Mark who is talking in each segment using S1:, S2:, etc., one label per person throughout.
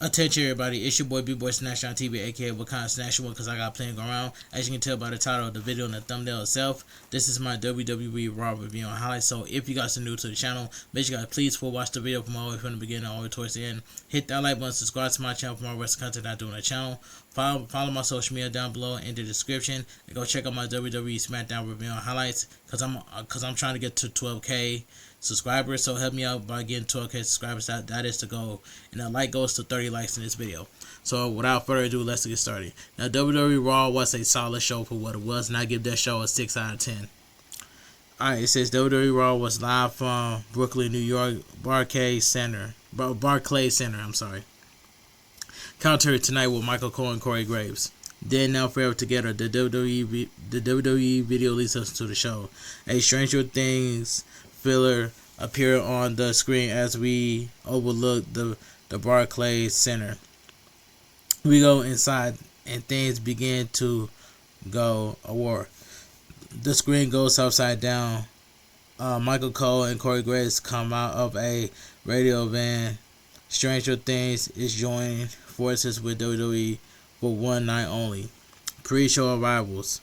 S1: Attention everybody, it's your boy B-Boy Snatch on TV, aka Wakanda Snatch One, because I got plenty going around. As you can tell by the title of the video and the thumbnail itself, this is my WWE Raw review and highlights. So if you guys are new to the channel, make sure you guys please watch the video from all the way from the beginning all the way towards the end. Hit that like button, subscribe to my channel for more wrestling content I do on the channel. Follow my social media down below in the description, and go check out my WWE SmackDown review and highlights, because I'm trying to get to 12k subscribers. So help me out by getting 12k subscribers. That is the goal, and the like goes to 30 likes in this video. So without further ado, let's get started. Now, WWE Raw was a solid show for what it was, and I give that show a 6 out of 10. Alright, it says WWE Raw was live from Brooklyn, New York, Barclays Center. I'm sorry. Commentary tonight with Michael Cole and Corey Graves. Then Now Forever Together, the WWE video leads us to the show. A Stranger Things filler appear on the screen as we overlook the Barclays Center. We go inside and things begin to go a war. The screen goes upside down. Michael Cole and Corey Graves come out of a radio van. Stranger Things is joining forces with WWE for one night only. Pre-show arrivals.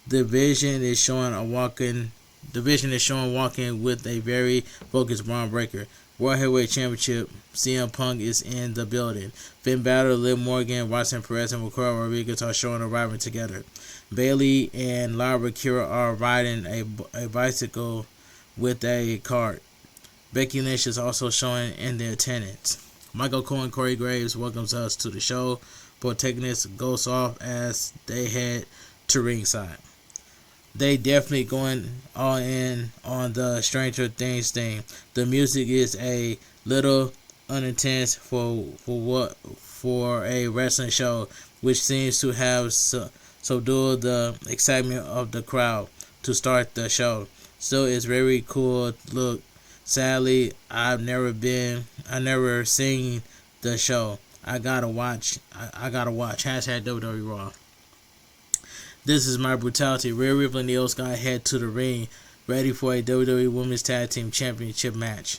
S1: The Division is showing walking with a very focused Braun Breaker. World Heavyweight Championship, CM Punk is in the building. Finn Balor, Liv Morgan, Watson Perez, and Raquel Rodriguez are showing arriving together. Bayley and Lyra Kira are riding a bicycle with a cart. Becky Lynch is also showing in the attendance. Michael Cole and Corey Graves welcomes us to the show. Protagonist goes off as they head to ringside. They definitely going all in on the Stranger Things thing. The music is a little unintense for a wrestling show, which seems to have subdued the excitement of the crowd to start the show. Still, it's very cool look. Sadly, I've never seen the show. I gotta watch. Hashtag WWE Raw. This is my brutality. Rhea Ripley and Io Sky head to the ring, ready for a WWE Women's Tag Team Championship match.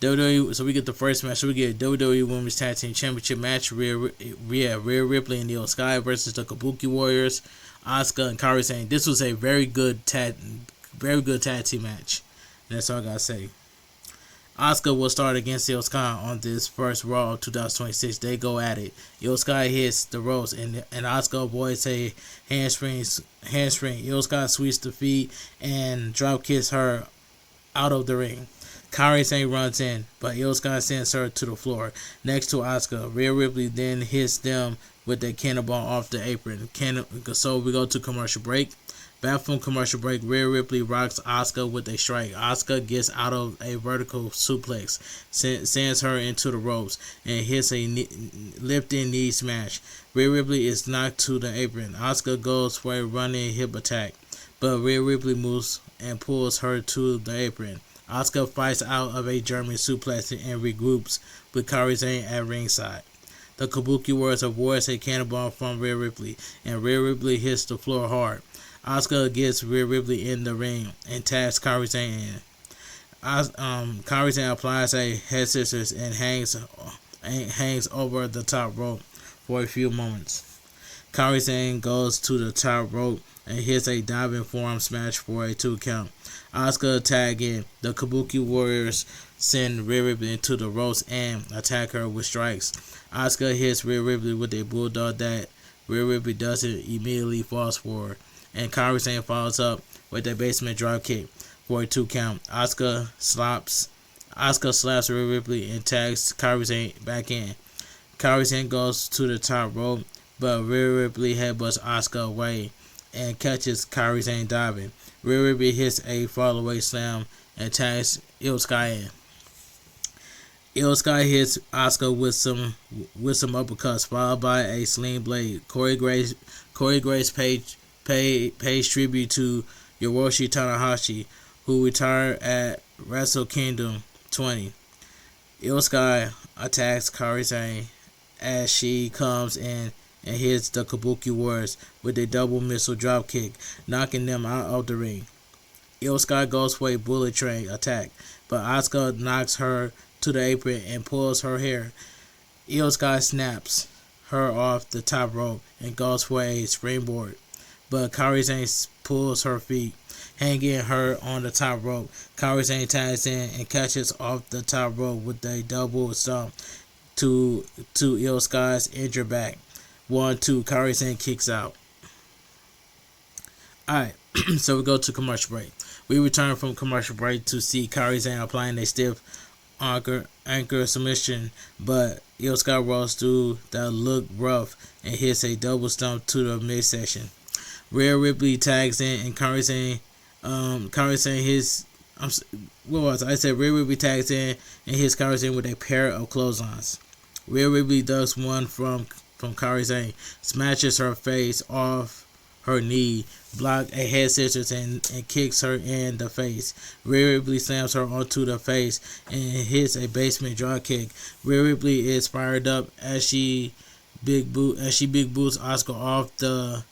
S1: So we get the first match. So we get WWE Women's Tag Team Championship match. Rhea Ripley and Io Sky versus the Kabuki Warriors, Asuka and Kairi Sane. This was a very good tag team match. And that's all I gotta say. Asuka will start against Io Sky on this first Raw of 2026. They go at it. Io Sky hits the ropes and Asuka avoids a handspring. Io Sky sweeps the feet and drop kicks her out of the ring. Kairi Sane runs in, but Io Sky sends her to the floor next to Asuka. Rhea Ripley then hits them with a cannonball off the apron. So we go to commercial break. Back from commercial break, Rhea Ripley rocks Asuka with a strike. Asuka gets out of a vertical suplex, sends her into the ropes, and hits a lifting knee smash. Rhea Ripley is knocked to the apron. Asuka goes for a running hip attack, but Rhea Ripley moves and pulls her to the apron. Asuka fights out of a German suplex and regroups with Kairi Sane at ringside. The Kabuki Warriors avoids a cannonball from Rhea Ripley, and Rhea Ripley hits the floor hard. Asuka gets Rhea Ripley in the ring and tags Kairi Sane in. Kairi Sane applies a head scissors and hangs over the top rope for a few moments. Kairi Sane goes to the top rope and hits a diving forearm smash for a 2 count. Asuka tag in. The Kabuki Warriors send Rhea Ripley into the ropes and attack her with strikes. Asuka hits Rhea Ripley with a bulldog that Rhea Ripley doesn't immediately falls for, and Kairi Sane follows up with a basement drop kick for a 2 count. Asuka slaps Rhea Ripley and tags Kairi Sane back in. Kairi Sane goes to the top rope, but Rhea Ripley headbutts Asuka away and catches Kairi Sane diving. Rhea Ripley hits a fallaway slam and tags Io Sky in. Io Sky hits Asuka with some uppercuts, followed by a sling blade. Corey Graves pays tribute to Hiroshi Tanahashi, who retired at Wrestle Kingdom 20. Io Sky attacks Kairi Sane as she comes in and hits the Kabuki Warriors with a double missile dropkick, knocking them out of the ring. Io Sky goes for a bullet train attack, but Asuka knocks her to the apron and pulls her hair. Io Sky snaps her off the top rope and goes for a springboard, but Kairi Sane pulls her feet, hanging her on the top rope. Kairi Sane tags in and catches off the top rope with a double stomp to Io Sky's injured back. 1-2, Kairi Sane kicks out. Alright, so we go to commercial break. We return from commercial break to see Kairi Sane applying a stiff anchor submission, but Io Sky rolls through that look rough and hits a double stomp to the midsection. Rhea Ripley tags in and Kairi Sane his what was it? I said Rhea Ripley tags in and hits Kairi Sane with a pair of clotheslines. Rhea Ripley does one from Kairi Sane, smashes her face off her knee, block a head scissors and kicks her in the face. Rhea Ripley slams her onto the face and hits a basement drop kick. Rhea Ripley is fired up as she big boots Asuka off the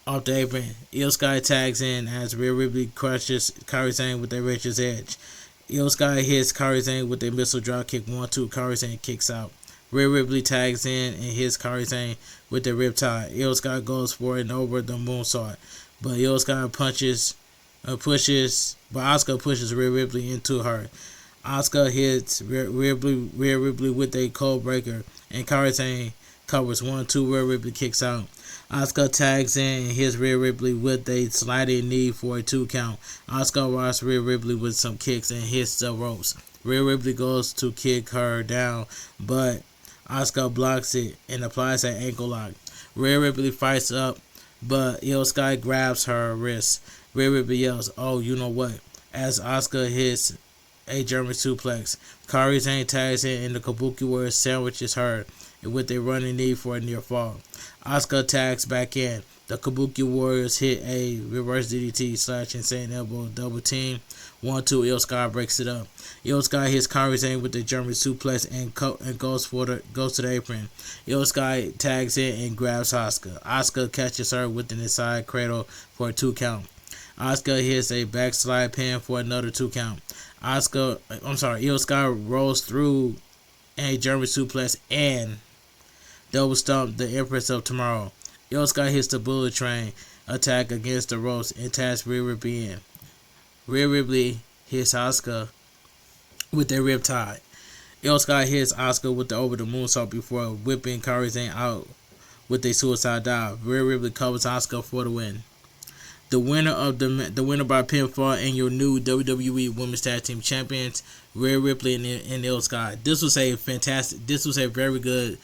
S1: apron. Io Sky tags in as Rhea Ripley crushes Kairi Sane with a Richard's Edge. Io Sky hits Kairi Sane with a missile drop kick. 1-2, Kairi Sane kicks out. Rhea Ripley tags in and hits Kairi Sane with the riptide. Io Sky goes for it over the moonsault, but Io Sky Asuka pushes Rhea Ripley into her. Asuka hits Rhea Ripley with a cold breaker, and Kairi Sane covers. 1-2, Rhea Ripley kicks out. Asuka tags in and hits Rhea Ripley with a sliding knee for a 2 count. Asuka rocks Rhea Ripley with some kicks and hits the ropes. Rhea Ripley goes to kick her down, but Asuka blocks it and applies an ankle lock. Rhea Ripley fights up, but Io Sky grabs her wrist. Rhea Ripley yells, "Oh, you know what?" as Asuka hits a German suplex. Kairi Sane tags in and the Kabuki Warrior sandwiches her with a running knee for a near fall. Asuka tags back in. The Kabuki Warriors hit a reverse DDT / insane elbow double team. 1-2, Io Sky breaks it up. Io Sky hits Kairi Sane with the German suplex and goes to the apron. Io Sky tags in and grabs Asuka. Asuka catches her with an inside cradle for a 2 count. Asuka hits a backslide pin for another 2 count. Io Sky rolls through a German suplex and double stomp the Empress of Tomorrow. Io Sky hits the bullet train attack against the ropes and taps Rhea Ripley in. Rhea Ripley hits Asuka with a riptide. Io Sky hits Asuka with the over the moonsault before whipping Kairi Sane out with a suicide dive. Rhea Ripley covers Asuka for the win. The winner by pinfall and your new WWE Women's Tag Team Champions, Rhea Ripley and Io Sky. This was a very good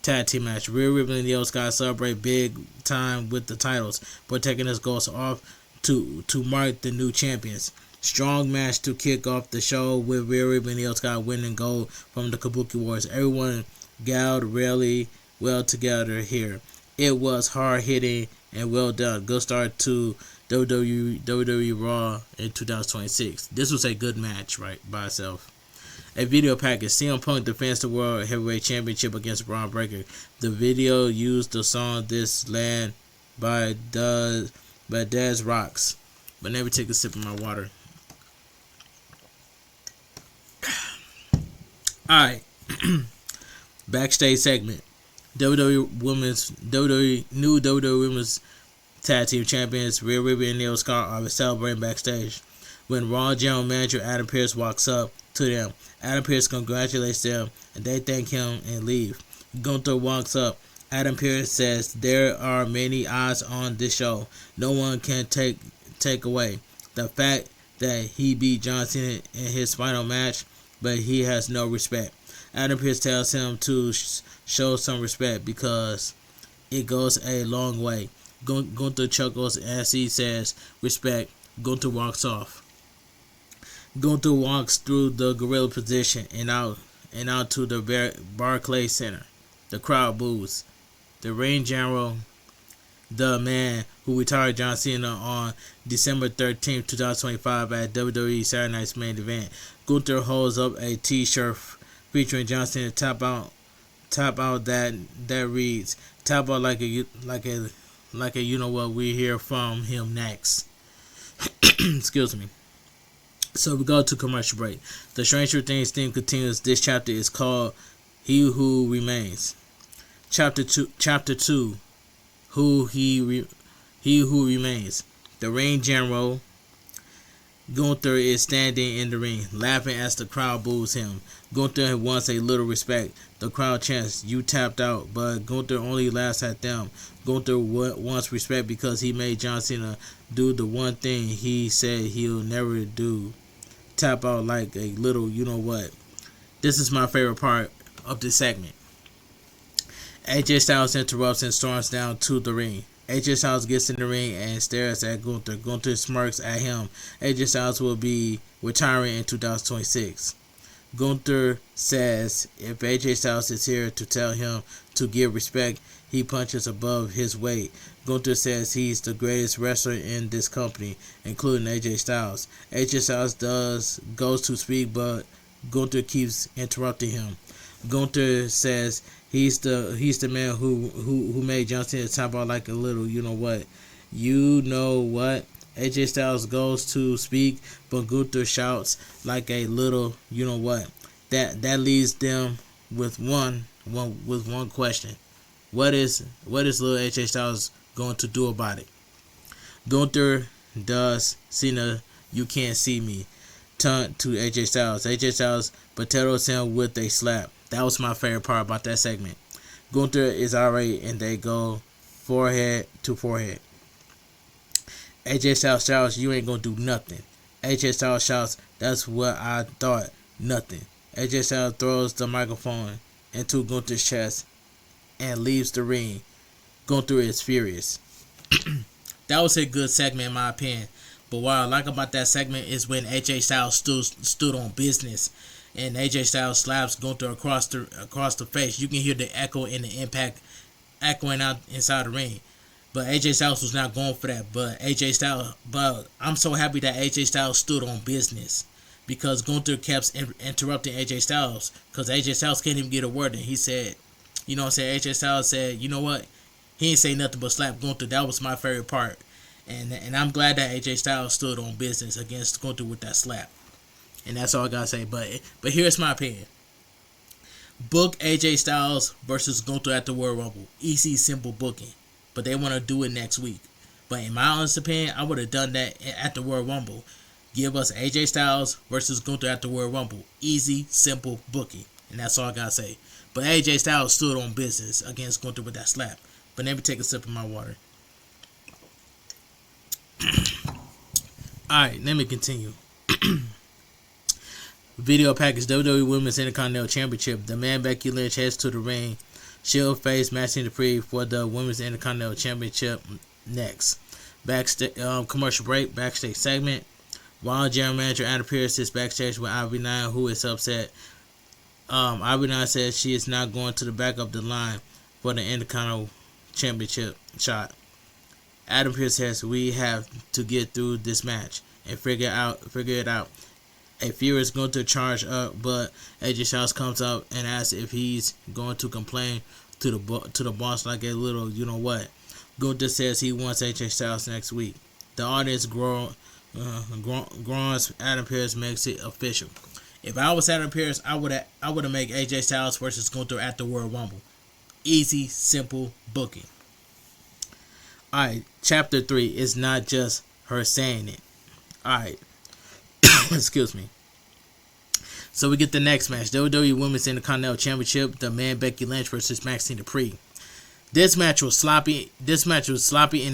S1: tag team match. Rhea Ripley and Io Sky celebrate big time with the titles, but taking this goes off to mark the new champions. Strong match to kick off the show with Rhea Ripley and Io Sky winning gold from the Kabuki Warriors. Everyone gelled really well together here. It was hard hitting and well done. Good start to WWE Raw in 2026. This was a good match right by itself. A video package. CM Punk defends the World Heavyweight Championship against Braun Breaker. The video used the song This Land by Dez Rocks. But never take a sip of my water. Alright. Backstage segment. New WWE Women's Tag Team Champions Rhea Ripley and Io Sky are celebrating backstage. When Raw General Manager Adam Pearce walks up to them, Adam Pearce congratulates them and they thank him and leave. Gunther walks up. Adam Pearce says there are many eyes on this show. No one can take away the fact that he beat John Cena in his final match, but he has no respect. Adam Pearce tells him to show some respect because it goes a long way. Gunther chuckles as he says respect. Gunther walks off. Gunther walks through the gorilla position and out to the Barclays Center. The crowd boos. The ring general, the man who retired John Cena on December 13, 2025 at WWE Saturday Night's main event. Gunther holds up a t-shirt featuring John Cena top out that reads top out like a you know what, we hear from him next. Excuse me. So we go to commercial break. The Stranger Things theme continues. This chapter is called He who remains. Chapter 2. He who remains. The ring general Gunther is standing in the ring, laughing as the crowd boos him. Gunther wants a little respect. The crowd chants, "You tapped out," but Gunther only laughs at them. Gunther wants respect because he made John Cena do the one thing he said he'll never do. Tap out like a little you-know-what. This is my favorite part of this segment. AJ Styles interrupts and storms down to the ring. AJ Styles gets in the ring and stares at Gunther. Gunther smirks at him. AJ Styles will be retiring in 2026. Gunther says if AJ Styles is here to tell him to give respect, he punches above his weight. Gunther says he's the greatest wrestler in this company, including AJ Styles. AJ Styles goes to speak, but Gunther keeps interrupting him. Gunther says he's the man who made John Cena tap out like a little you know what. You know what? AJ Styles goes to speak, but Gunther shouts like a little you know what. That leaves them with one question. What is little AJ Styles going to do about it? Gunther does Cena you can't see me taunt to AJ Styles. AJ Styles potatoes him with a slap. That was my favorite part about that segment. Gunther is alright and they go forehead to forehead. AJ Styles shouts, "You ain't gonna do nothing." AJ Styles shouts, "That's what I thought, nothing." AJ Styles throws the microphone into Gunther's chest and leaves the ring. Gunther is furious. That was a good segment in my opinion. But what I like about that segment is when AJ Styles stood on business and AJ Styles slaps Gunther across the face. You can hear the echo and the impact echoing out inside the ring. But AJ Styles was not going for that. But I'm so happy that AJ Styles stood on business because Gunther kept interrupting AJ Styles because AJ Styles can't even get a word in. He said, you know what I'm saying? AJ Styles said, you know what? He ain't say nothing but slap Gunther. That was my favorite part. And I'm glad that AJ Styles stood on business against Gunther with that slap. And that's all I gotta say. But here's my opinion. Book AJ Styles versus Gunther at the Royal Rumble. Easy, simple booking. But they want to do it next week. But in my honest opinion, I would have done that at the Royal Rumble. Give us AJ Styles versus Gunther at the Royal Rumble. Easy, simple booking. And that's all I gotta say. But AJ Styles stood on business against Gunther with that slap. But let me take a sip of my water. Alright, let me continue. Video package WWE Women's Intercontinental Championship. The man Becky Lynch heads to the ring. She'll face Maxine Dupree for the Women's Intercontinental Championship next. Backstage commercial break. Backstage segment. While General Manager Adam Pearce is backstage with Ivy 9, who is upset. Ivy 9 says she is not going to the back of the line for the Intercontinental Championship shot. Adam Pearce says we have to get through this match and figure it out. A furious going to charge up, but AJ Styles comes up and asks if he's going to complain to the boss like a little you know what. Gunther says he wants AJ Styles next week. The audience groans. Adam Pearce makes it official. If I was Adam Pearce, I would have made AJ Styles versus Gunther at the Royal Rumble. Easy, simple booking. Alright, chapter 3 is not just her saying it. Alright. Excuse me. So we get the next match. WWE Women's Intercontinental Championship. The man Becky Lynch versus Maxine Dupree. This match was sloppy. And it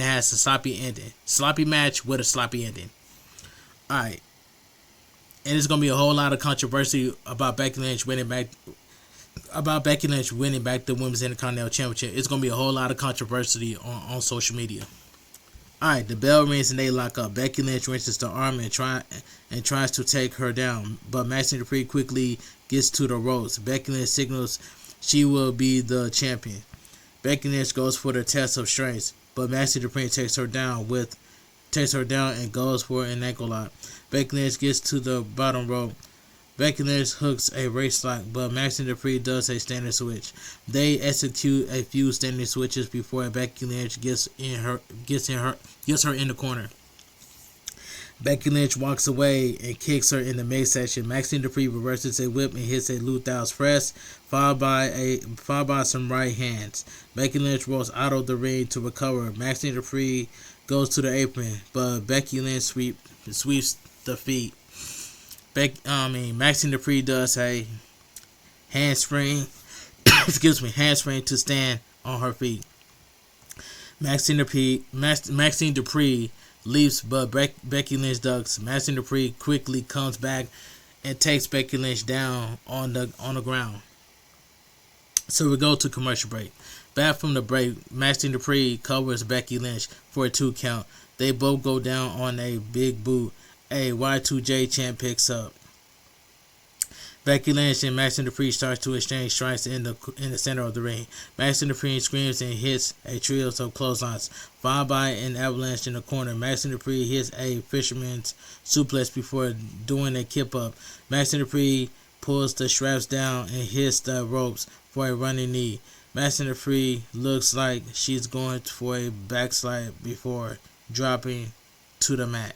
S1: has a sloppy ending. Sloppy match with a sloppy ending. Alright. And there's gonna be a whole lot of controversy about Becky Lynch winning back the Women's Intercontinental Championship. It's gonna be a whole lot of controversy on social media. Alright, the bell rings and they lock up. Becky Lynch wrenches the arm and tries to take her down, but Maxine Dupree quickly gets to the ropes. Becky Lynch signals she will be the champion. Becky Lynch goes for the test of strength, but Maxine Dupree takes her down and goes for an ankle lock. Becky Lynch gets to the bottom rope. Becky Lynch hooks a waist lock, but Maxine Dupree does a standing switch. They execute a few standing switches before Becky Lynch gets her in the corner. Becky Lynch walks away and kicks her in the midsection. Maxine Dupree reverses a whip and hits a Luther's press, followed by some right hands. Becky Lynch rolls out of the ring to recover. Maxine Dupree goes to the apron, but Becky Lynch sweeps the feet. Maxine Dupree does a handspring, handspring to stand on her feet. Maxine Dupree leaps, but Becky Lynch ducks. Maxine Dupree quickly comes back and takes Becky Lynch down on the ground. So we go to commercial break. Back from the break, Maxine Dupree covers Becky Lynch for a 2 count. They both go down on a big boot. A Y2J chant picks up. Becky Lynch and Maxine Dupree start to exchange strikes in the center of the ring. Maxine Dupree screams and hits a trio of clotheslines, followed by an avalanche in the corner. Maxine Dupree hits a fisherman's suplex before doing a kip up. Maxine Dupree pulls the straps down and hits the ropes for a running knee. Maxine Dupree looks like she's going for a backslide before dropping to the mat.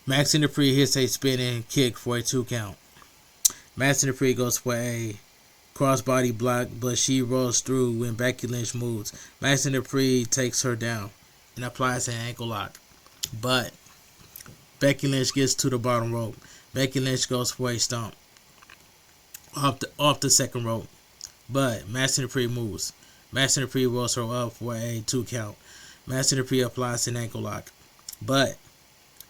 S1: Maxine Dupree hits a spinning kick for a 2 count. Maxine Dupree goes for a crossbody block, but she rolls through when Becky Lynch moves. Maxine Dupree takes her down and applies an ankle lock, but Becky Lynch gets to the bottom rope. Becky Lynch goes for a stomp off the second rope, but Maxine Dupree moves. Maxine Dupree rolls her up for a 2 count. Maxine Dupree applies an ankle lock, but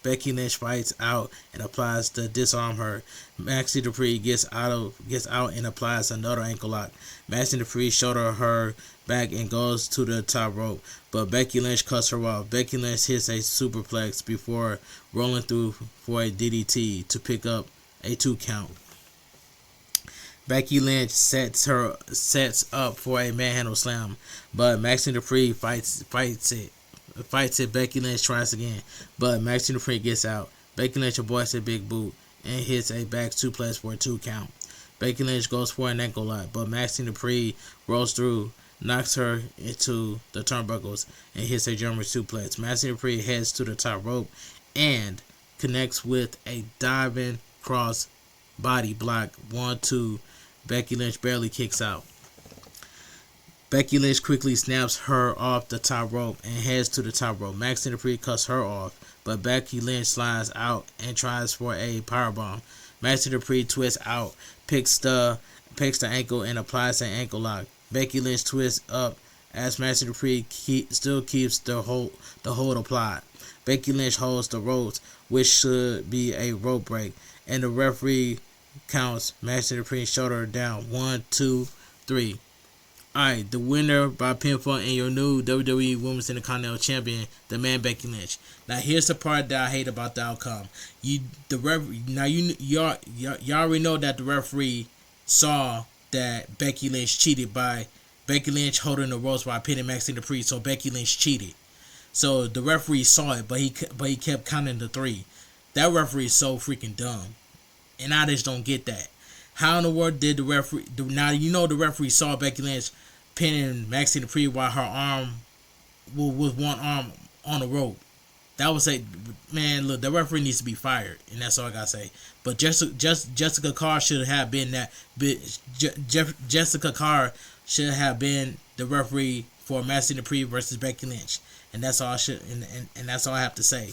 S1: Becky Lynch fights out and applies to disarm her. Maxine Dupree gets out and applies another ankle lock. Maxine Dupree shoulder her back and goes to the top rope, but Becky Lynch cuts her off. Becky Lynch hits a superplex before rolling through for a DDT to pick up a 2 count. Becky Lynch sets up for a manhandle slam, but Maxine Dupree fights it. Becky Lynch tries again, but Maxine Dupree gets out. Becky Lynch avoids a big boot and hits a back suplex for a 2 count. Becky Lynch goes for an ankle lock, but Maxine Dupree rolls through, knocks her into the turnbuckles, and hits a German suplex. Maxine Dupree heads to the top rope and connects with a diving cross body block. 1-2. Becky Lynch barely kicks out. Becky Lynch quickly snaps her off the top rope and heads to the top rope. Maxine Dupree cuts her off, but Becky Lynch slides out and tries for a powerbomb. Maxine Dupree twists out, picks the ankle and applies an ankle lock. Becky Lynch twists up as Maxine Dupree still keeps the hold applied. Becky Lynch holds the ropes, which should be a rope break, and the referee counts Maxine Dupree's shoulder down. 1, 2, 3. Alright, the winner by pinfall and your new WWE Women's Intercontinental Champion, the man Becky Lynch. Now here's the part that I hate about the outcome. You already know that the referee saw that Becky Lynch cheated by Becky Lynch holding the ropes by pinning Maxine Dupree, so Becky Lynch cheated. So the referee saw it, but he kept counting to 3. That referee is so freaking dumb, and I just don't get that. How in the world did the referee? Now you know the referee saw Becky Lynch pinning Maxine Dupree while her arm with one arm on the rope. That was man. Look, the referee needs to be fired, and that's all I gotta say. But Jessica Carr should have been that. Jessica Carr should have been the referee for Maxine Dupree versus Becky Lynch, and that's all and that's all I have to say.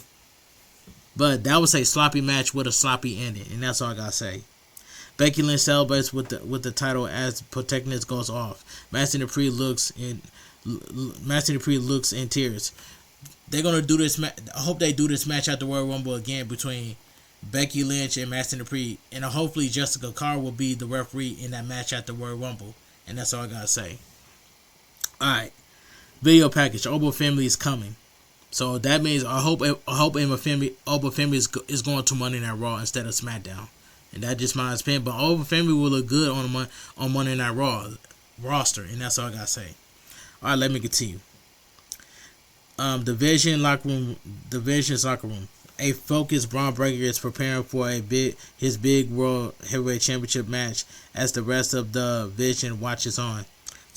S1: But that was a sloppy match with a sloppy ending, and that's all I gotta say. Becky Lynch celebrates with the title as protagonist goes off. Maxine Dupree looks in tears. They're gonna do this. I hope they do this match at the Royal Rumble again between Becky Lynch and Maxine Dupree, and hopefully Jessica Carr will be the referee in that match at the Royal Rumble. And that's all I gotta say. All right, video package. Oba Family is coming, so that means I hope Oba Family is going to Monday Night Raw instead of SmackDown. And that's just my opinion. But Oba Family will look good on Monday Night Raw roster. And that's all I got to say. All right, let me continue. Division's locker room. A focused Braun Breaker is preparing for his big World Heavyweight Championship match as the rest of the Vision watches on.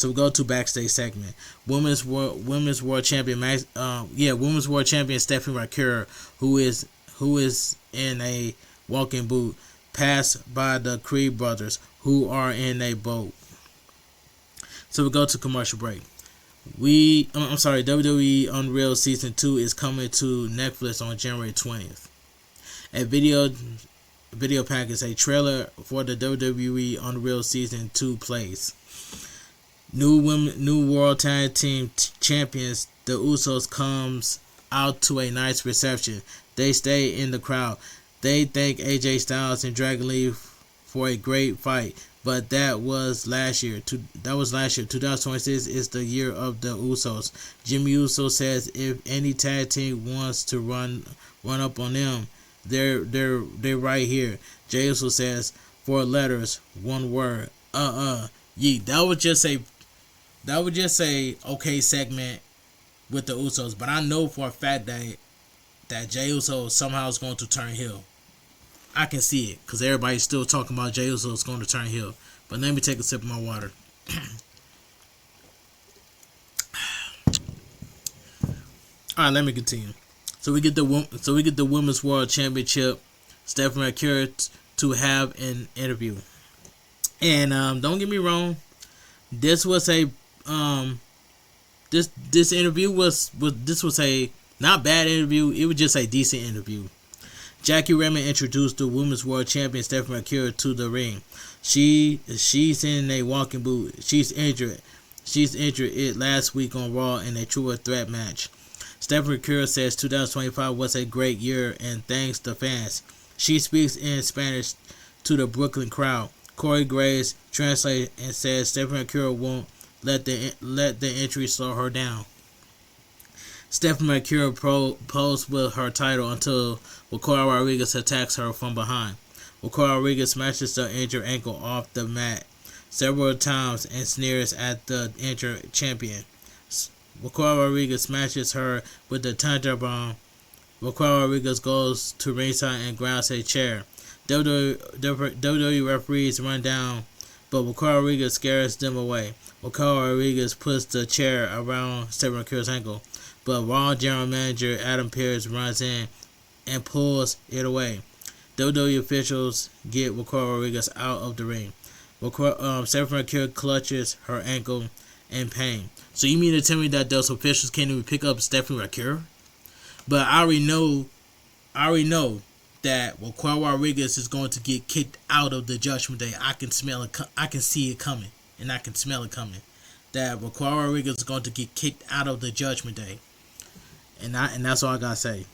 S1: So we go to backstage segment. Women's World Champion Women's World Champion Stephanie McCure, who is in a walking boot, passed by the Creed brothers, who are in a boat. So we go to commercial break. WWE Unreal Season 2 is coming to Netflix on January 20th. A video package, a trailer for the WWE Unreal Season 2 plays. New World Tag Team Champions, the Usos, comes out to a nice reception. They stay in the crowd. They thank AJ Styles and Dragon Lee for a great fight, but that was last year. 2026 is the year of the Usos. Jimmy Uso says if any tag team wants to run up on them, they're right here. Jey Uso says 4 letters, 1 word. Yeet. That was just a okay segment with the Usos, but I know for a fact that Jey Uso somehow is going to turn heel. I can see it because everybody's still talking about Jey Uso is going to turn heel. But let me take a sip of my water. All right, let me continue. So we get the Women's World Championship, Stephanie McCure, to have an interview. And don't get me wrong, this was a this interview was a not bad interview. It was just a decent interview. Jackie Redmond introduced the Women's World Champion Stephanie McCure to the ring. She's in a walking boot. She's injured it last week on Raw in a True Threat match. Stephanie McCure says 2025 was a great year and thanks to fans. She speaks in Spanish to the Brooklyn crowd. Corey Graves translates and says Stephanie McCure won't let the injury slow her down. Stephanie McCure posed with her title until Victoria Rodriguez attacks her from behind. Victoria Rodriguez smashes the injured ankle off the mat several times and sneers at the injured champion. Victoria Rodriguez smashes her with the Tundra Bomb. Victoria Rodriguez goes to ringside and grabs a chair. WWE referees run down, but Victoria Rodriguez scares them away. Victoria Rodriguez puts the chair around Stephanie McCure's ankle, but Raw General Manager Adam Pearce runs in and pulls it away. WWE officials get Victoria Rodriguez out of the ring. Stephanie McCure clutches her ankle in pain. So you mean to tell me that those officials can't even pick up Stephanie McCure? But I already know that Victoria Rodriguez is going to get kicked out of the Judgment Day. I can smell it. I can see it coming, and I can smell it coming. That Victoria Rodriguez is going to get kicked out of the Judgment Day, and that's all I gotta say.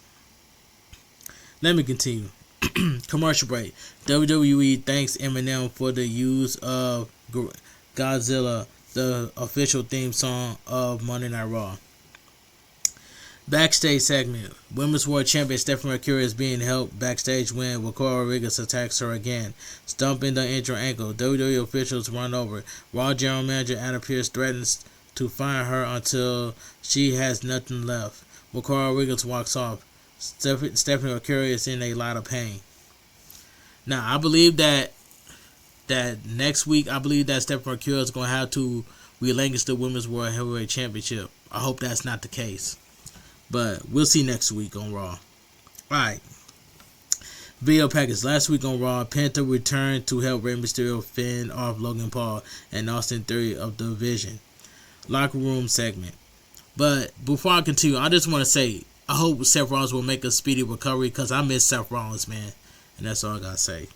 S1: Let me continue. Commercial break. WWE thanks Eminem for the use of Godzilla, the official theme song of Monday Night Raw. Backstage segment. Women's World Champion Stephanie McCure is being helped backstage when Victoria Rodriguez attacks her again, stumping the injured ankle. WWE officials run over. Raw General Manager Adam Pearce threatens to fire her until she has nothing left. Victoria Rodriguez walks off. Stephanie McCure is in a lot of pain. Now, I believe that next week, Stephanie McCure is going to have to relinquish the Women's World Heavyweight Championship. I hope that's not the case. But we'll see next week on Raw. Alright. Video package. Last week on Raw, Penta returned to help Rey Mysterio fend off Logan Paul and Austin Theory of the Division. Locker room segment. But before I continue, I just want to say, I hope Seth Rollins will make a speedy recovery because I miss Seth Rollins, man. And that's all I got to say.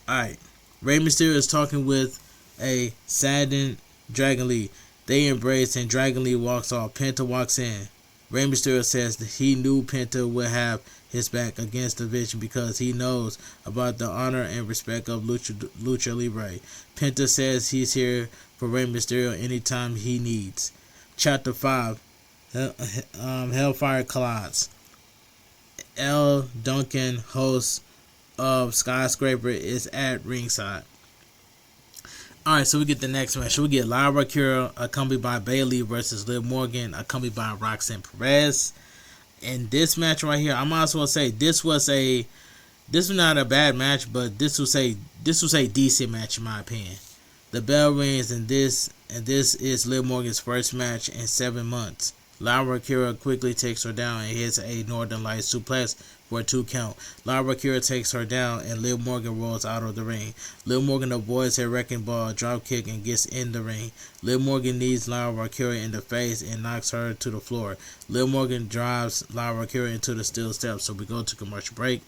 S1: Alright. Rey Mysterio is talking with a saddened Dragon Lee. They embrace and Dragon Lee walks off. Penta walks in. Rey Mysterio says that he knew Penta would have his back against the Division because he knows about the honor and respect of Lucha Libre. Penta says he's here for Rey Mysterio anytime he needs. Chapter 5. Hellfire Collides. L. Duncan, host of Skyscraper, is at ringside. Alright, so we get the next match. So we get Lyra Kira accompanied by Bayley versus Liv Morgan accompanied by Roxanne Perez. And this match right here, I might as well say this was not a bad match, but this was a decent match in my opinion. The bell rings, and this is Liv Morgan's first match in 7 months. Lyra Kira quickly takes her down and hits a Northern Lights suplex for a 2 count. Lyra Kira takes her down and Liv Morgan rolls out of the ring. Liv Morgan avoids a wrecking ball drop kick and gets in the ring. Liv Morgan knees Lyra Kira in the face and knocks her to the floor. Liv Morgan drives Lyra Kira into the steel steps. So we go to commercial break.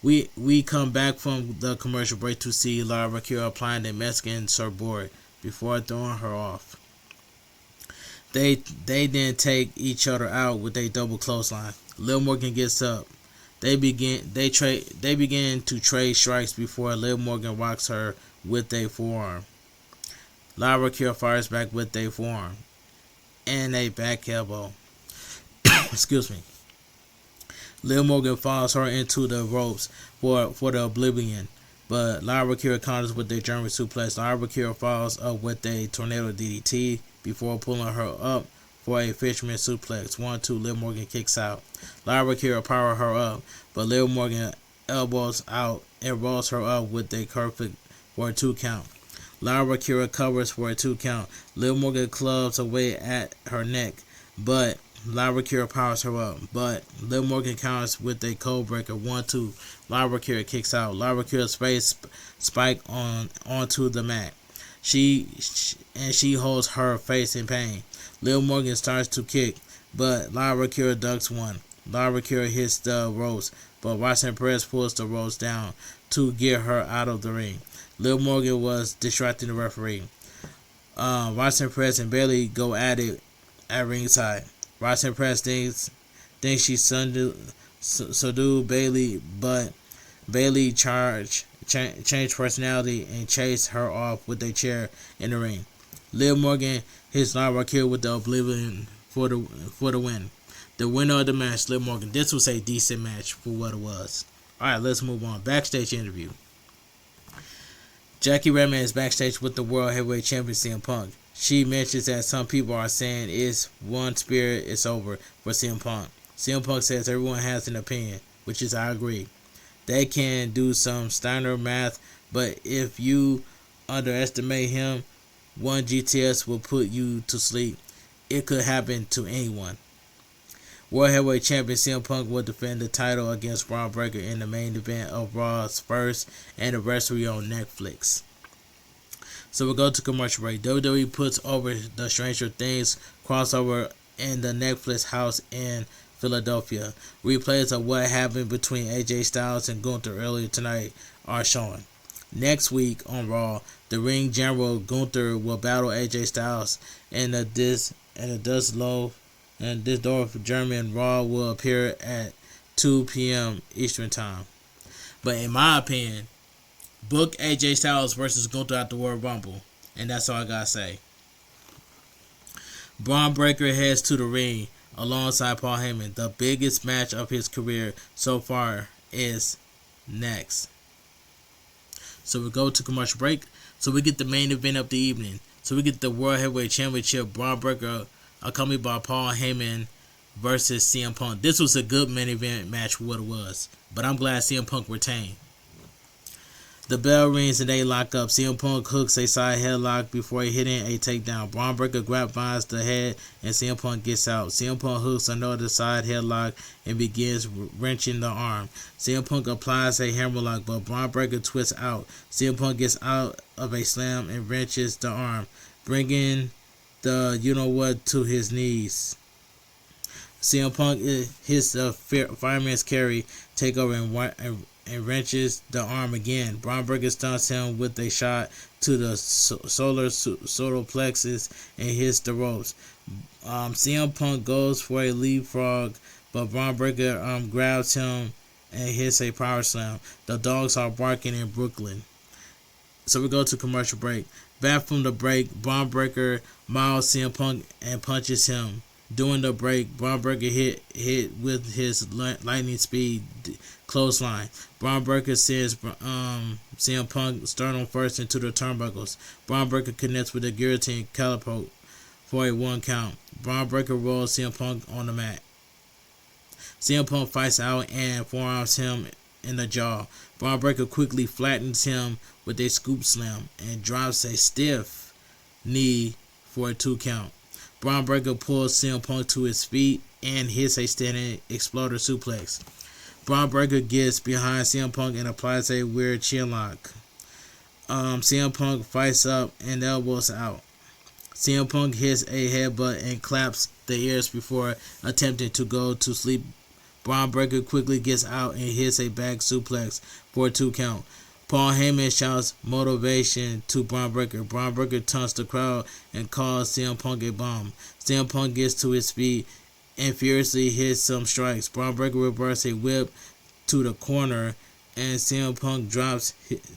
S1: We come back from the commercial break to see Lyra Kira applying the Mexican surfboard before throwing her off. They then take each other out with a double clothesline. Liv Morgan gets up. They begin to trade strikes before Liv Morgan rocks her with a forearm. Lyra Kira fires back with a forearm and a back elbow. Excuse me. Liv Morgan follows her into the ropes for the Oblivion, but Lyra Kira counters with a German suplex. Lyra Kira follows up with a tornado DDT before pulling her up for a fisherman suplex. 1-2, Liv Morgan kicks out. Lyra Kira power her up, but Liv Morgan elbows out and rolls her up with a curve for a 2 count. Lyra Kira covers for a 2 count. Liv Morgan clubs away at her neck, but Lyra Kira powers her up, but Liv Morgan counters with a code breaker. 1-2. Lyra Kira kicks out. Lyra Kira's face spike onto the mat. She holds her face in pain. Liv Morgan starts to kick, but Lyra Kira ducks one. Lyra Kira hits the ropes, but Roxanne Perez pulls the ropes down to get her out of the ring. Liv Morgan was distracting the referee. Roxanne Perez and Bayley go at it at ringside. Roxanne Perez thinks she subdued Bayley, but Bayley changed personality and chased her off with a chair in the ring. Liv Morgan hits Lyra Kira with the Oblivion for the win. The winner of the match, Liv Morgan. This was a decent match for what it was. Alright, let's move on. Backstage interview. Jackie Redman is backstage with the World Heavyweight Champion CM Punk. She mentions that some people are saying it's one spirit, it's over for CM Punk. CM Punk says everyone has an opinion, which is I agree. They can do some Steiner math, but if you underestimate him, one GTS will put you to sleep. It could happen to anyone. World Heavyweight Champion CM Punk will defend the title against Braun Breaker in the main event of Raw's first anniversary on Netflix. So we'll go to commercial break. WWE puts over the Stranger Things crossover in the Netflix house in Philadelphia. Replays of what happened between AJ Styles and Gunther earlier tonight are shown. Next week on Raw, the ring general Gunther will battle AJ Styles in the Düsseldorf, German. Raw will appear at 2 p.m. Eastern Time. But in my opinion, book AJ Styles versus Gunther at the World Rumble. And that's all I gotta say. Braun Breaker heads to the ring alongside Paul Heyman. The biggest match of his career so far is next. So we go to commercial break. So we get the main event of the evening. So we get the World Heavyweight Championship. Braun Breaker accompanied by Paul Heyman versus CM Punk. This was a good main event match for what it was. But I'm glad CM Punk retained. The bell rings and they lock up. CM Punk hooks a side headlock before hitting a takedown. Braun Breaker grabs the head and CM Punk gets out. CM Punk hooks another side headlock and begins wrenching the arm. CM Punk applies a hammerlock, but Braun Breaker twists out. CM Punk gets out of a slam and wrenches the arm, bringing the you-know-what to his knees. CM Punk hits the fireman's carry takeover and wrenches the arm again. Braun Breaker stunts him with a shot to the solar plexus and hits the ropes. CM Punk goes for a leapfrog, but Braun Breaker grabs him and hits a power slam. The dogs are barking in Brooklyn. So we go to commercial break. Back from the break, Braun Breaker miles CM Punk and punches him. During the break, Braun Breaker hit with his lightning speed clothesline. Braun Breaker sends CM Punk sternum first into the turnbuckles. Braun Breaker connects with the guillotine catapult for a 1 count. Braun Breaker rolls CM Punk on the mat. CM Punk fights out and forearms him in the jaw. Braun Breaker quickly flattens him with a scoop slam and drops a stiff knee for a 2 count. Braun Breaker pulls CM Punk to his feet and hits a standing exploder suplex. Braun Breaker gets behind CM Punk and applies a weird chin lock. CM Punk fights up and elbows out. CM Punk hits a headbutt and claps the ears before attempting to go to sleep. Braun Breaker quickly gets out and hits a back suplex for a 2 count. Paul Heyman shouts motivation to Braun Breaker. Braun Breaker taunts the crowd and calls CM Punk a bum. CM Punk gets to his feet and furiously hits some strikes. Braun Breaker reverses a whip to the corner and CM Punk drops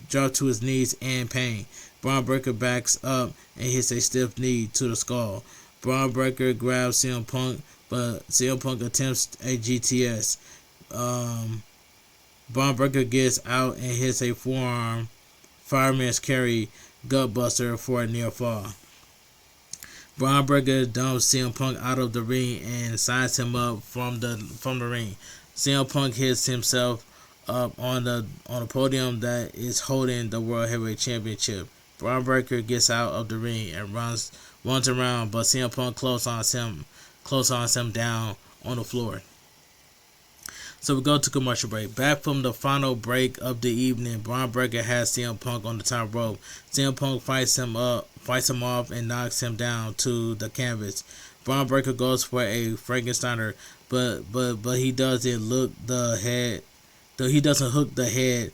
S1: to his knees in pain. Braun Breaker backs up and hits a stiff knee to the skull. Braun Breaker grabs CM Punk, but CM Punk attempts a GTS. Braun Breaker gets out and hits a forearm fireman's carry gutbuster for a near fall. Braun Breaker dumps CM Punk out of the ring and signs him up from the ring. CM Punk hits himself up on the podium that is holding the World Heavyweight Championship. Braun Breaker gets out of the ring and runs around, but CM Punk clotheslines him down on the floor. So we go to commercial break. Back from the final break of the evening, Braun Breaker has CM Punk on the top rope. CM Punk fights him off and knocks him down to the canvas. Braun Breaker goes for a Frankensteiner, but he doesn't hook the head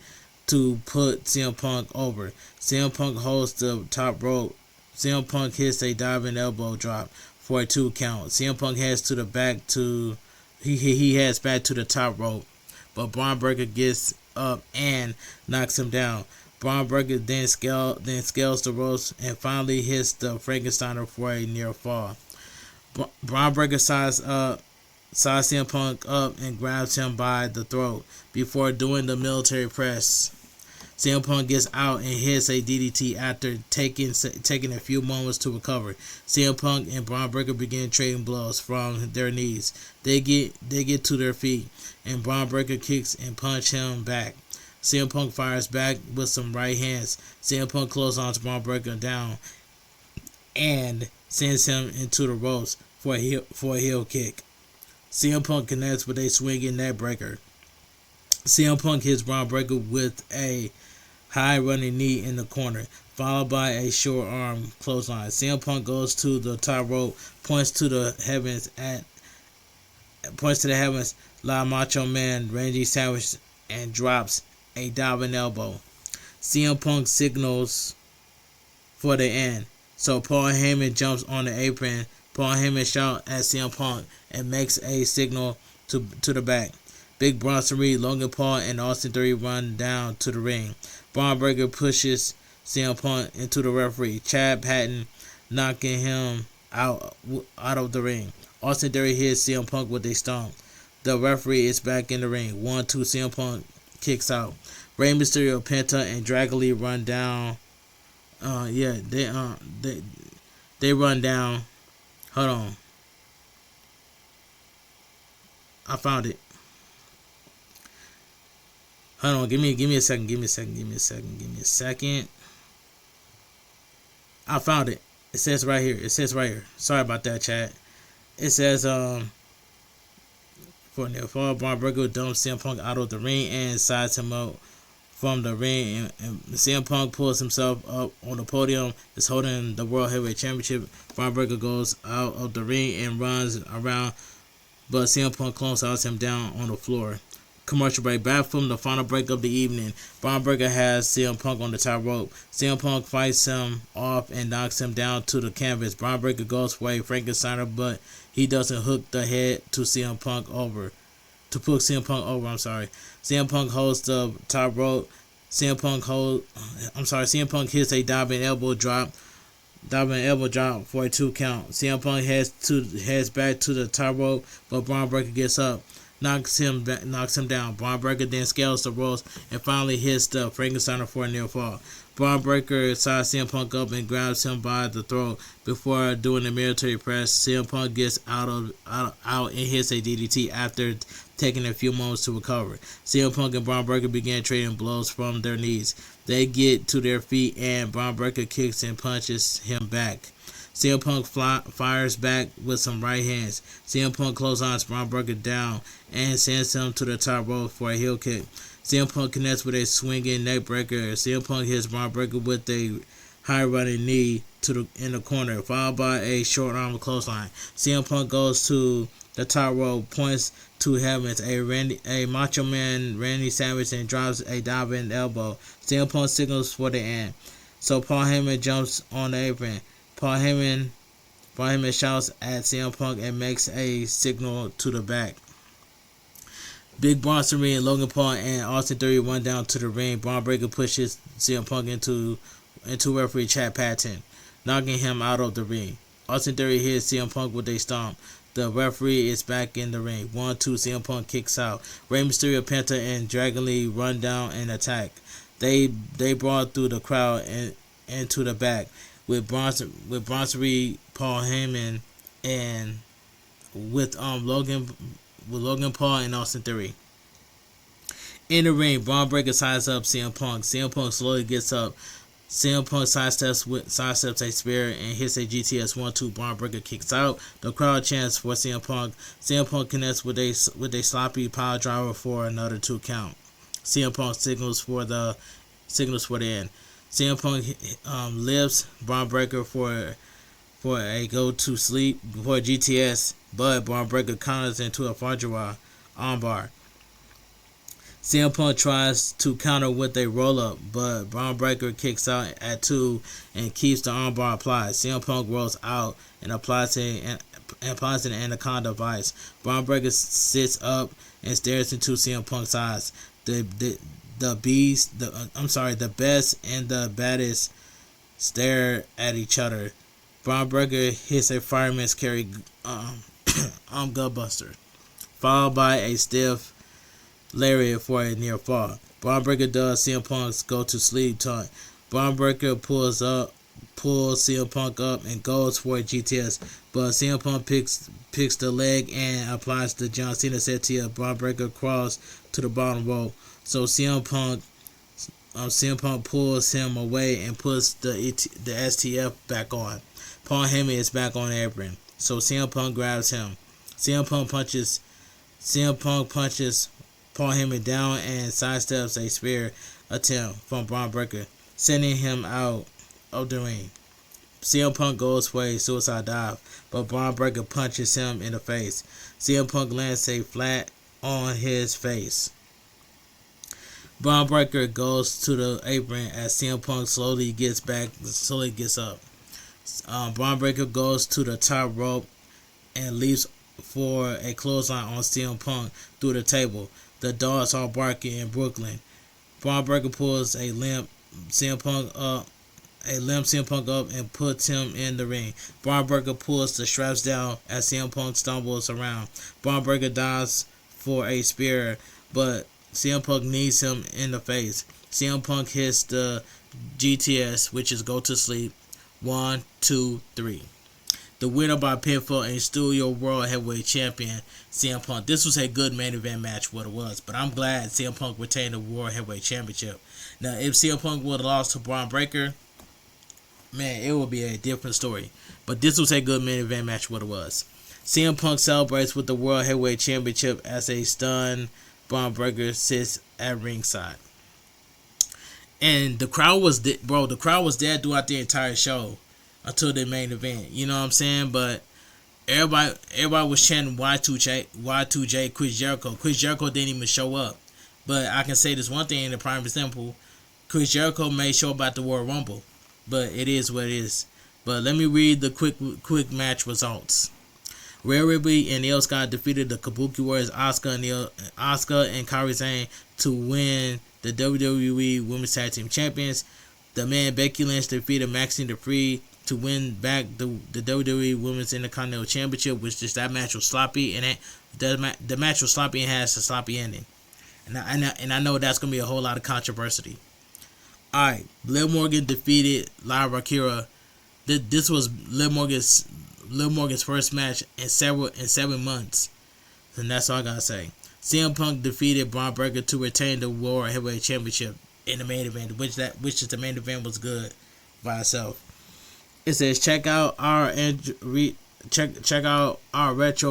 S1: to put CM Punk over. CM Punk holds the top rope. CM Punk hits a diving elbow drop for a 2 count. CM Punk heads to the back to he heads back to the top rope, but Braun Breaker gets up and knocks him down. Braun Breaker then scales the ropes and finally hits the Frankensteiner for a near fall. Braun Breaker size CM Punk up and grabs him by the throat before doing the military press. CM Punk gets out and hits a DDT after taking a few moments to recover. CM Punk and Braun Breaker begin trading blows from their knees. They get to their feet, and Braun Breaker kicks and punches him back. CM Punk fires back with some right hands. CM Punk clotheslines Braun Breaker down and sends him into the ropes for a heel kick. CM Punk connects with a swinging neck breaker. CM Punk hits Braun Breaker with a high running knee in the corner, followed by a short arm clothesline. CM Punk goes to the top rope, points to the heavens, La Macho Man Randy Savage, and drops a diving elbow. CM Punk signals for the end, so Paul Heyman jumps on the apron. Paul Heyman shouts at CM Punk and makes a signal to the back. Big Bronson Reed, Logan Paul, and Austin Theory run down to the ring. Braun Breaker pushes CM Punk into the referee, Chad Patton, knocking him out of the ring. Austin Theory hits CM Punk with a stomp. The referee is back in the ring. 1-2, CM Punk kicks out. Rey Mysterio, Penta, and Dragon Lee run down. They run down. Hold on. I found it. Hold on, give me a second. I found it. It says right here. Sorry about that, chat. It says for near fall, Braun Breaker dumps CM Punk out of the ring and sides him out from the ring, and CM Punk pulls himself up on the podium, is holding the World Heavyweight Championship. Braun Breaker goes out of the ring and runs around, but CM Punk clotheslines him down on the floor. Commercial break. Back from the final break of the evening, Braun Breaker has CM Punk on the top rope. CM Punk fights him off and knocks him down to the canvas. Braun Breaker goes for a Frankensteiner, but he doesn't hook the head to CM Punk over. CM Punk holds the top rope. CM Punk hits a diving elbow drop for a 2 count. CM Punk heads back to the top rope, but Braun Breaker gets up. knocks him down. Braun Breaker then scales the ropes and finally hits the Frankensteiner for a near fall. Braun Breaker sizes CM Punk up and grabs him by the throat before doing the military press. CM Punk gets out and hits a DDT after taking a few moments to recover. CM Punk and Braun Breaker begin trading blows from their knees. They get to their feet and Braun Breaker kicks and punches him back. CM Punk fires back with some right hands. CM Punk clotheslines Braun Breaker down and sends him to the top rope for a heel kick. CM Punk connects with a swinging neck breaker. CM Punk hits Braun Breaker with a high running knee in the corner, followed by a short arm clothesline. CM Punk goes to the top rope, points to heavens, a Macho Man Randy Savage, and drops a diving elbow. CM Punk signals for the end. So Paul Heyman jumps on the apron. Paul Heyman shouts at CM Punk and makes a signal to the back. Big Bronson Reed, Logan Paul, and Austin Theory run down to the ring. Braun Breaker pushes CM Punk into referee Chad Patton, knocking him out of the ring. Austin Theory hits CM Punk with a stomp. The referee is back in the ring. 1-2, CM Punk kicks out. Rey Mysterio, Penta, and Dragon Lee run down and attack. They brawl through the crowd and to the back with Bronson Reed, Paul Heyman, and with Logan Paul and Austin Theory. In the ring, Braun Breaker sizes up CM Punk. CM Punk slowly gets up. CM Punk sidesteps a spear and hits a GTS 1-2. Braun Breaker kicks out. The crowd chants for CM Punk. CM Punk connects with a sloppy pile driver for another 2 count. CM Punk signals for the end. CM Punk lifts Braun Breaker for a go to sleep before GTS, but Braun Breaker counters into a Fajra armbar. CM Punk tries to counter with a roll-up, but Braun Breaker kicks out at 2 and keeps the armbar applied. CM Punk rolls out and applies an Anaconda Vice. Braun Breaker sits up and stares into CM Punk's eyes. The best and the baddest stare at each other. Braun Breaker hits a fireman's carry gutbuster, followed by a stiff lariat for a near fall. Braun Breaker does CM Punk's go to sleep taunt. Braun Breaker pulls CM Punk up and goes for a GTS, but CM Punk picks the leg and applies the John Cena Setia. Braun Breaker crawls to the bottom rope, so CM Punk pulls him away and puts the STF back on. Paul Heyman is back on the apron, so CM Punk grabs him. CM Punk punches Paul Heyman down and sidesteps a spear attempt from Braun Breaker, sending him out of the ring. CM Punk goes for a suicide dive, but Braun Breaker punches him in the face. CM Punk lands a flat on his face. Braun Breaker goes to the apron as CM Punk slowly gets up. Braun Breaker goes to the top rope and leaps for a clothesline on CM Punk through the table. The dogs are barking in Brooklyn. Braun Breaker pulls a limp CM Punk up and puts him in the ring. Braun Breaker pulls the straps down as CM Punk stumbles around. Braun Breaker dives for a spear, but CM Punk knees him in the face. CM Punk hits the GTS, which is go to sleep. 1, 2, 3. The winner by pinfall and still your World Heavyweight Champion, CM Punk. This was a good main event match, what it was, but I'm glad CM Punk retained the World Heavyweight Championship. Now, if CM Punk would have lost to Braun Breaker, man, it would be a different story. But this was a good main event match, what it was. CM Punk celebrates with the World Heavyweight Championship as a stunned Braun Breaker sits at ringside. And the crowd was dead throughout the entire show until the main event. You know what I'm saying? But everybody was chanting Y2J, Chris Jericho. Chris Jericho didn't even show up. But I can say this one thing in the prime example. Chris Jericho may show up at the Royal Rumble. But it is what it is. But let me read the quick match results. Rhea Ripley and Io Sky defeated the Kabuki Warriors Asuka and Kairi Sane to win the WWE Women's Tag Team Champions. The man Becky Lynch defeated Maxine Dupree to win back the WWE Women's Intercontinental Championship, which just that match was sloppy, and the match was sloppy and has a sloppy ending. And I know that's gonna be a whole lot of controversy. All right, Liv Morgan defeated Lyra Kira. This was Liv Morgan's first match in 7 months, and that's all I gotta say. CM Punk defeated Braun Breaker to retain the World Heavyweight Championship in the main event, which is the main event was good by itself. It says check out our retro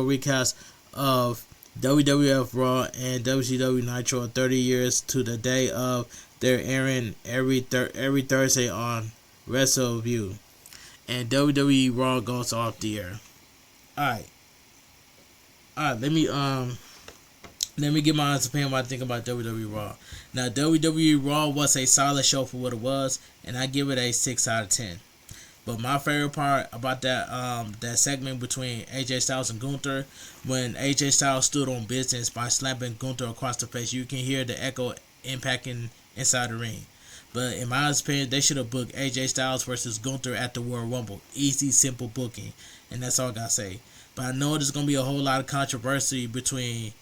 S1: recaps of WWF Raw and WCW Nitro 30 years to the day of their airing every Thursday on WrestleView, and WWE Raw goes off the air. All right. Let me give my honest opinion what I think about WWE Raw. Now, WWE Raw was a solid show for what it was, and I give it a 6 out of 10. But my favorite part about that segment between AJ Styles and Gunther, when AJ Styles stood on business by slapping Gunther across the face, you can hear the echo impacting inside the ring. But in my opinion, they should have booked AJ Styles versus Gunther at the Royal Rumble. Easy, simple booking, and that's all I gotta say. But I know there's gonna be a whole lot of controversy between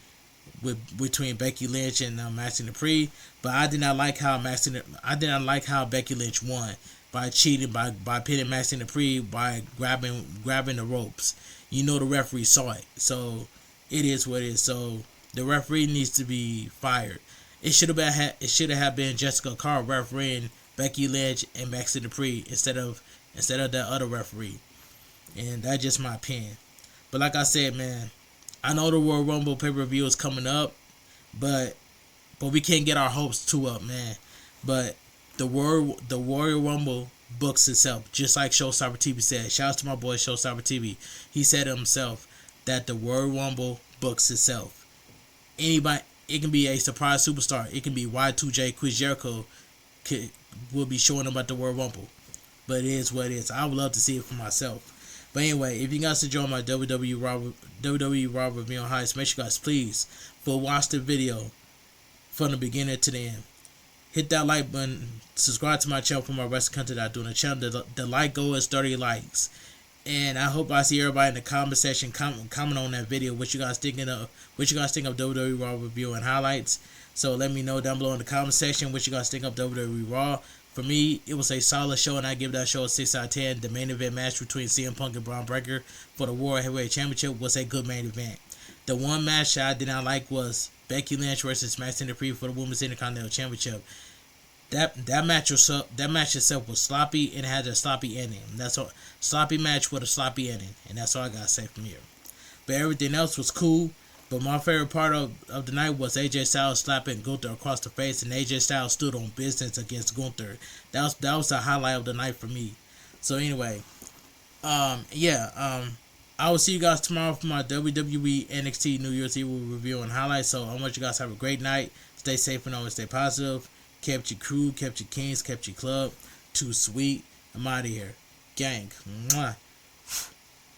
S1: Becky Lynch and Maxine Dupree, but I did not like how Becky Lynch won by cheating, by pinning Maxine Dupree by grabbing the ropes. You know the referee saw it, so it is what it is. So the referee needs to be fired. It should have been Jessica Carr refereeing Becky Lynch and Maxine Dupree instead of that other referee, and that's just my opinion. But like I said, man, I know the Royal Rumble pay-per-view is coming up, but we can't get our hopes too up, man. But the Royal Rumble books itself, just like Showstopper TV said. Shout out to my boy Showstopper TV. He said himself that the Royal Rumble books itself. Anybody, it can be a surprise superstar. It can be Y2J, Chris Jericho, will be showing up at the Royal Rumble. But it is what it is. I would love to see it for myself. But anyway, if you guys enjoy my WWE Raw review on highlights, make sure you guys please watch the video from the beginning to the end. Hit that like button, subscribe to my channel for more wrestling content I do on the channel. The like goal is 30 likes. And I hope I see everybody in the comment section comment on that video what you guys think of WWE Raw review and highlights. So let me know down below in the comment section what you guys think of WWE Raw. For me, it was a solid show, and I give that show a 6 out of 10. The main event match between CM Punk and Braun Breaker for the World Heavyweight Championship was a good main event. The one match that I did not like was Becky Lynch versus Maxine Dupree for the Women's Intercontinental Championship. That match itself was sloppy and had a sloppy ending. That's all. Sloppy match with a sloppy ending, and that's all I gotta say from here. But everything else was cool. But my favorite part of the night was AJ Styles slapping Gunther across the face, and AJ Styles stood on business against Gunther. That was the highlight of the night for me. So anyway, I will see you guys tomorrow for my WWE NXT New Year's Eve review and highlights. So I want you guys to have a great night. Stay safe and always stay positive. Kept your crew, kept your kings, kept your club. Too sweet. I'm out of here. Gang. Mwah.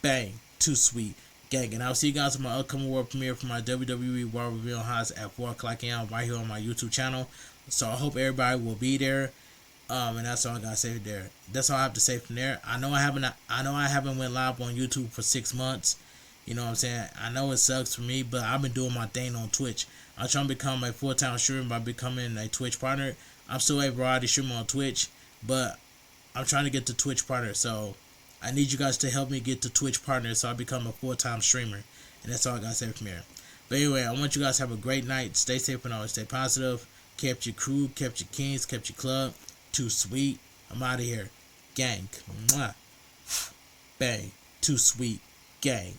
S1: Bang. Too sweet. Gang, and I'll see you guys on my upcoming world premiere for my WWE World Review on highs at 4 o'clock a.m. right here on my YouTube channel. So I hope everybody will be there. And that's all I gotta say there. That's all I have to say from there. I know I haven't went live on YouTube for 6 months. You know what I'm saying? I know it sucks for me, but I've been doing my thing on Twitch. I'm trying to become a full-time streamer by becoming a Twitch partner. I'm still a variety streamer on Twitch, but I'm trying to get to Twitch partner. So I need you guys to help me get to Twitch partner so I become a full-time streamer. And that's all I gotta say from here. But anyway, I want you guys to have a great night. Stay safe and always stay positive. Kept your crew, kept your kings, kept your club. Too sweet. I'm out of here. Gang. Mwah. Bang. Too sweet. Gang.